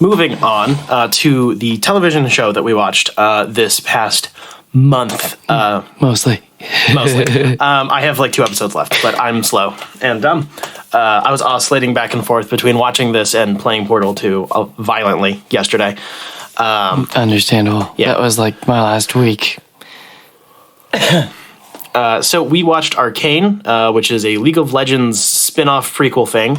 Moving on to the television show that we watched this past month. Mostly. I have like 2 episodes left, but I'm slow and dumb. I was oscillating back and forth between watching this and playing Portal 2 violently yesterday. Understandable. Yeah. That was like my last week. So we watched Arcane, which is a League of Legends spin-off prequel thing,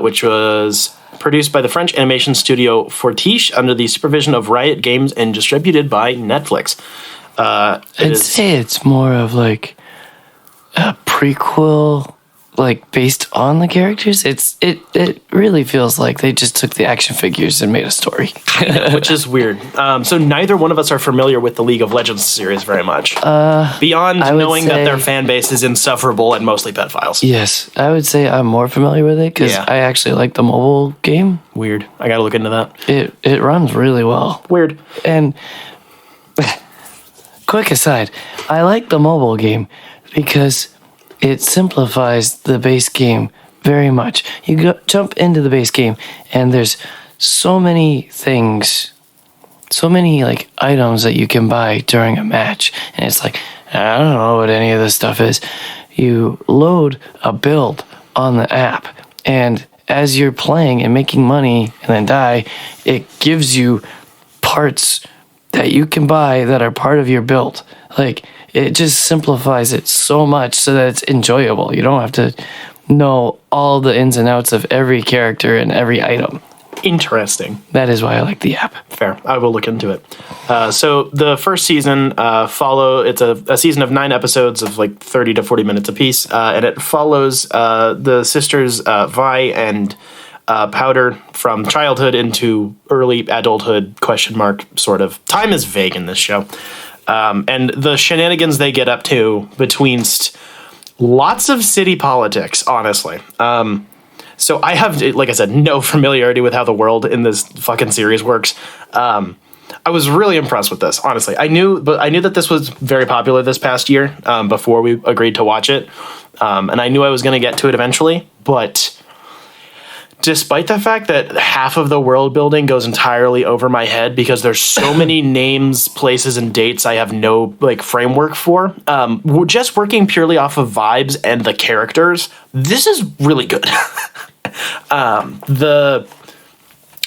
which was produced by the French animation studio Fortiche under the supervision of Riot Games and distributed by Netflix. I'd say it's more of like a prequel, like based on the characters. It really feels like they just took the action figures and made a story. Which is weird. So neither one of us are familiar with the League of Legends series very much. Beyond knowing that their fan base is insufferable and mostly pedophiles. Yes, I would say I'm more familiar with it because I actually like the mobile game. Weird. I gotta look into that. It runs really well. Weird. And quick aside, I like the mobile game because it simplifies the base game very much. You jump into the base game, and there's so many things, so many like items that you can buy during a match, and it's like, I don't know what any of this stuff is. You load a build on the app, and as you're playing and making money and then die, it gives you parts that you can buy that are part of your build. Like, it just simplifies it so much so that it's enjoyable. You don't have to know all the ins and outs of every character and every item. Interesting. That is why I like the app. Fair. I will look into it. So the first season it's a season of 9 episodes of like 30 to 40 minutes apiece, and it follows the sisters Vi and Powder from childhood into early adulthood, ? Sort of. Time is vague in this show. And the shenanigans they get up to betweenst lots of city politics, honestly. So I have, like I said, no familiarity with how the world in this fucking series works. I was really impressed with this, honestly. I knew that this was very popular this past year before we agreed to watch it. And I knew I was going to get to it eventually, but despite the fact that half of the world building goes entirely over my head because there's so many names, places, and dates I have no like framework for, just working purely off of vibes and the characters, this is really good.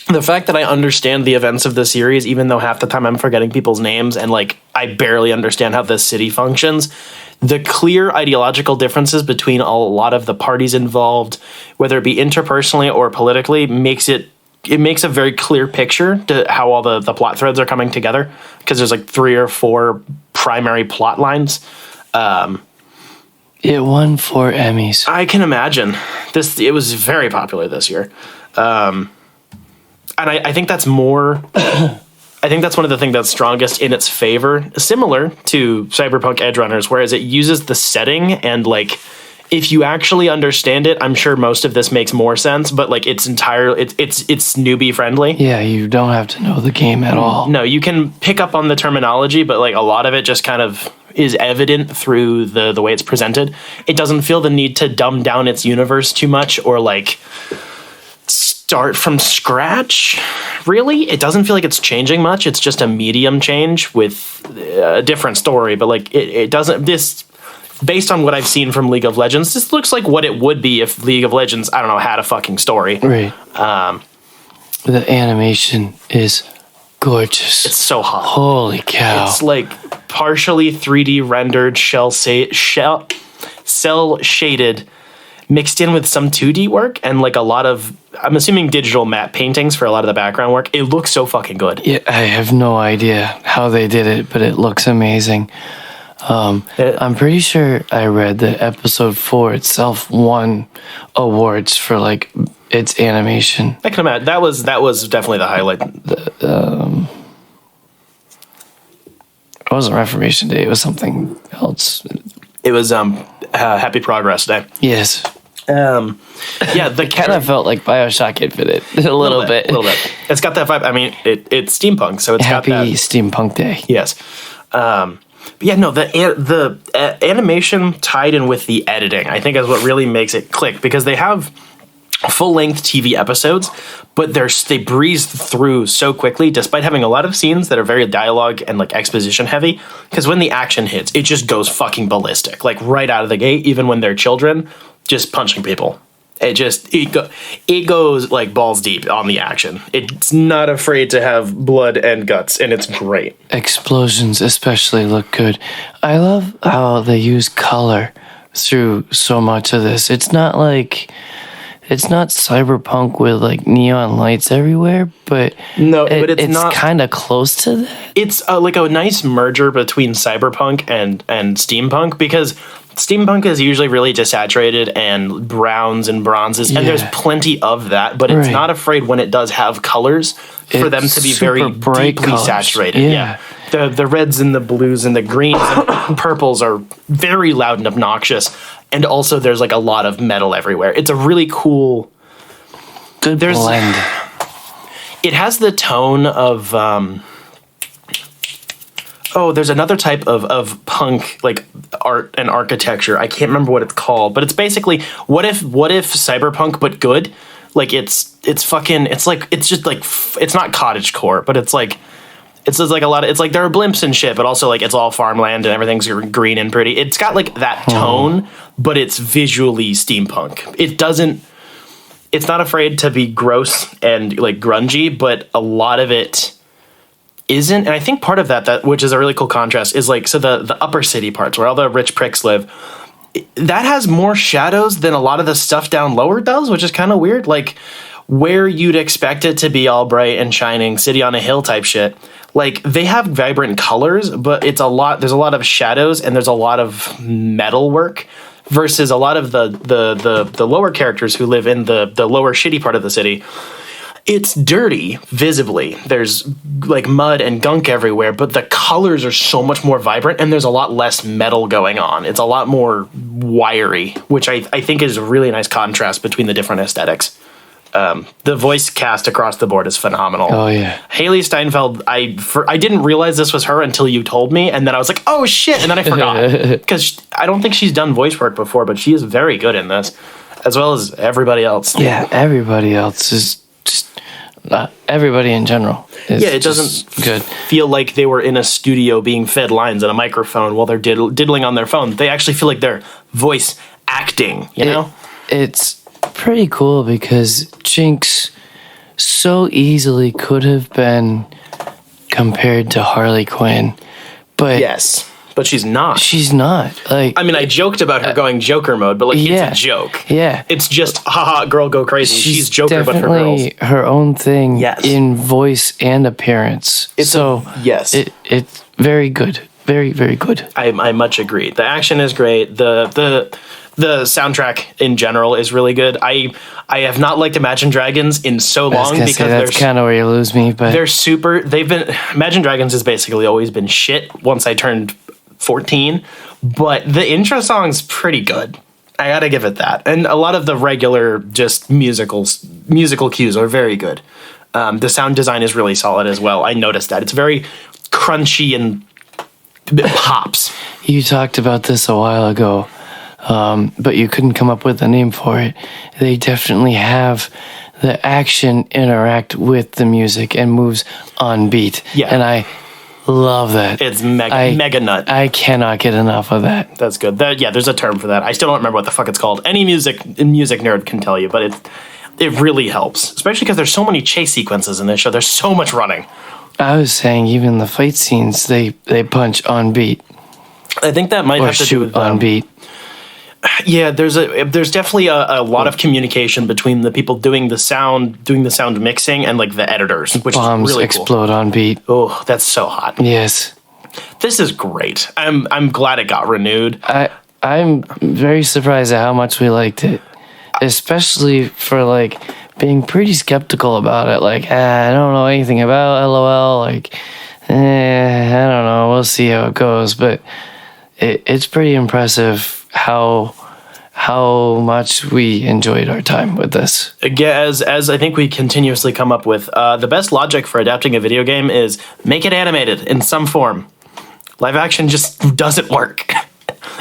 The fact that I understand the events of the series, even though half the time I'm forgetting people's names and like I barely understand how this city functions, the clear ideological differences between a lot of the parties involved, whether it be interpersonally or politically, makes a very clear picture to how all the plot threads are coming together, because there's like 3 or 4 primary plot lines. It won 4 Emmys. I can imagine. It was very popular this year. And I think that's more... I think that's one of the things that's strongest in its favor, similar to Cyberpunk Edgerunners, whereas it uses the setting and, like, if you actually understand it, I'm sure most of this makes more sense, but, like, it's newbie friendly. Yeah, you don't have to know the game at all. No, you can pick up on the terminology, but, like, a lot of it just kind of is evident through the way it's presented. It doesn't feel the need to dumb down its universe too much or, like, start from scratch, really. It doesn't feel like it's changing much. It's just a medium change with a different story, but like it doesn't, this, based on what I've seen from League of Legends, this looks like what it would be if League of Legends, I don't know, had a fucking story. Right. The animation is gorgeous. It's so hot. Holy cow. It's like partially 3D rendered cell shaded mixed in with some 2D work and like a lot of, I'm assuming, digital matte paintings for a lot of the background work. It looks so fucking good. Yeah, I have no idea how they did it, but it looks amazing. I'm pretty sure I read that episode 4 itself won awards for like its animation. I can imagine. That was definitely the highlight. It wasn't Reformation Day. It was something else. It was Happy Progress Day. Yes. Yeah, the kind of felt like BioShock Infinite a little bit. It's got that vibe. I mean, it's steampunk, so it's Happy got that. Steampunk Day. Yes. But yeah, no, the animation tied in with the editing, I think, is what really makes it click, because they have full-length TV episodes, but they breeze through so quickly, despite having a lot of scenes that are very dialogue and like exposition heavy. Because when the action hits, it just goes fucking ballistic, like right out of the gate. Even when they're children, just punching people. It goes like balls deep on the action. It's not afraid to have blood and guts, and it's great. Explosions especially look good. I love how they use color through so much of this. It's not cyberpunk with like neon lights everywhere, but but it's it's not kind of close to that. It's like a nice merger between cyberpunk and steampunk, because steampunk is usually really desaturated and browns and bronzes, and there's plenty of that, but it's not afraid when it does have colors for them to be very bright deeply colors. saturated. Yeah. The reds and the blues and the greens and purples are very loud and obnoxious, and also there's like a lot of metal everywhere. It's a really cool blend. It has the tone of there's another type of punk like art and architecture. I can't remember what it's called, but it's basically what if cyberpunk but good? Like it's just like it's not cottagecore, but it's like a lot of, it's like there are blimps and shit, but also like it's all farmland and everything's green and pretty. It's got like that tone, but it's visually steampunk. It's not afraid to be gross and like grungy, but a lot of it isn't. And I think part of that which is a really cool contrast is like, so the upper city parts where all the rich pricks live, that has more shadows than a lot of the stuff down lower does, which is kind of weird. Like where you'd expect it to be all bright and shining, city on a hill type shit. Like they have vibrant colors, but there's a lot of shadows and there's a lot of metal work versus a lot of the lower characters who live in the lower shitty part of the city. It's dirty, visibly. There's like mud and gunk everywhere, but the colors are so much more vibrant and there's a lot less metal going on. It's a lot more wiry, which I think is a really nice contrast between the different aesthetics. The voice cast across the board is phenomenal. Oh yeah, Haley Steinfeld. I didn't realize this was her until you told me, and then I was like, oh shit, and then I forgot because I don't think she's done voice work before, but she is very good in this, as well as everybody else. Yeah, everybody else is just everybody in general. It doesn't feel like they were in a studio being fed lines and a microphone while they're diddling on their phone. They actually feel like they're voice acting. You know, it's pretty cool because Jinx so easily could have been compared to Harley Quinn, but yes, but she's not. She's not. Like, I mean, I joked about her going Joker mode, but like it's a joke. Yeah, it's just haha, girl go crazy. She's Joker, but for girls. Her own thing. Yes. In voice and appearance. It's very good. Very, very good. I much agree. The action is great. The soundtrack in general is really good. I have not liked Imagine Dragons in so long because that's kind of where you lose me. But Imagine Dragons has basically always been shit once I turned 14, but the intro song's pretty good. I gotta give it that. And a lot of the regular just musical cues are very good. The sound design is really solid as well. I noticed that. It's very crunchy and pops. You talked about this a while ago. But you couldn't come up with a name for it. They definitely have the action interact with the music and moves on beat. Yeah. And I love that. It's mega nut. I cannot get enough of that. That's good. There's a term for that. I still don't remember what the fuck it's called. Any music nerd can tell you, but it really helps. Especially because there's so many chase sequences in this show. There's so much running. I was saying even the fight scenes, they punch on beat. I think that might have to do with on beat. Yeah, there's definitely a lot of communication between the people doing the sound mixing and like the editors, which Bombs is really explode on beat. Oh, that's so hot. Yes, this is great. I'm glad it got renewed. I'm very surprised at how much we liked it, especially for like being pretty skeptical about it. Like, I don't know anything about LOL. Like, I don't know. We'll see how it goes, but it's pretty impressive how much we enjoyed our time with this. Again, as I think we continuously come up with, the best logic for adapting a video game is make it animated in some form. Live action just doesn't work.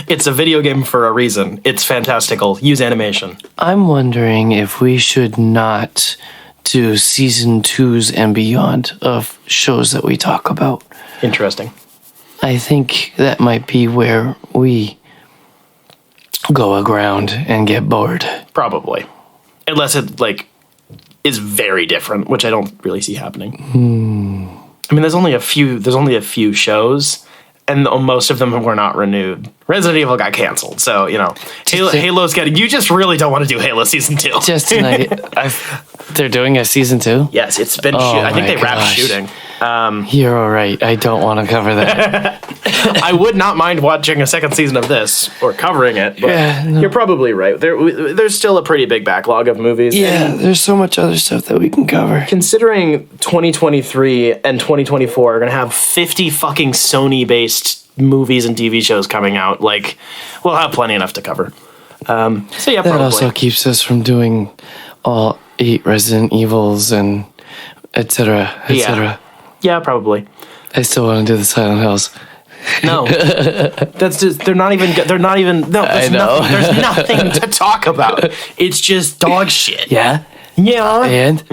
It's a video game for a reason. It's fantastical. Use animation. I'm wondering if we should not do season 2s and beyond of shows that we talk about. Interesting. I think that might be where we go aground and get bored. Probably. Unless it, like, is very different, which I don't really see happening. I mean, there's only a few shows, and most of them were not renewed. Resident Evil got canceled, so, you know, Halo's getting... You just really don't want to do Halo Season 2. Just tonight, they're doing a season 2? Yes, it's been... I think they wrapped shooting. You're all right. I don't want to cover that. I would not mind watching a second season of this, or covering it, but you're probably right. There's still a pretty big backlog of movies. Yeah, there's so much other stuff that we can cover. Considering 2023 and 2024 are going to have 50 fucking Sony-based movies and TV shows coming out, like, we'll have plenty enough to cover. So yeah, That probably. also keeps us from doing all 8 Resident Evils and etc. etc. Yeah, probably. I still want to do the Silent Hills. No, that's just they're not even. No, I know. There's nothing to talk about. It's just dog shit. Yeah? Yeah. And?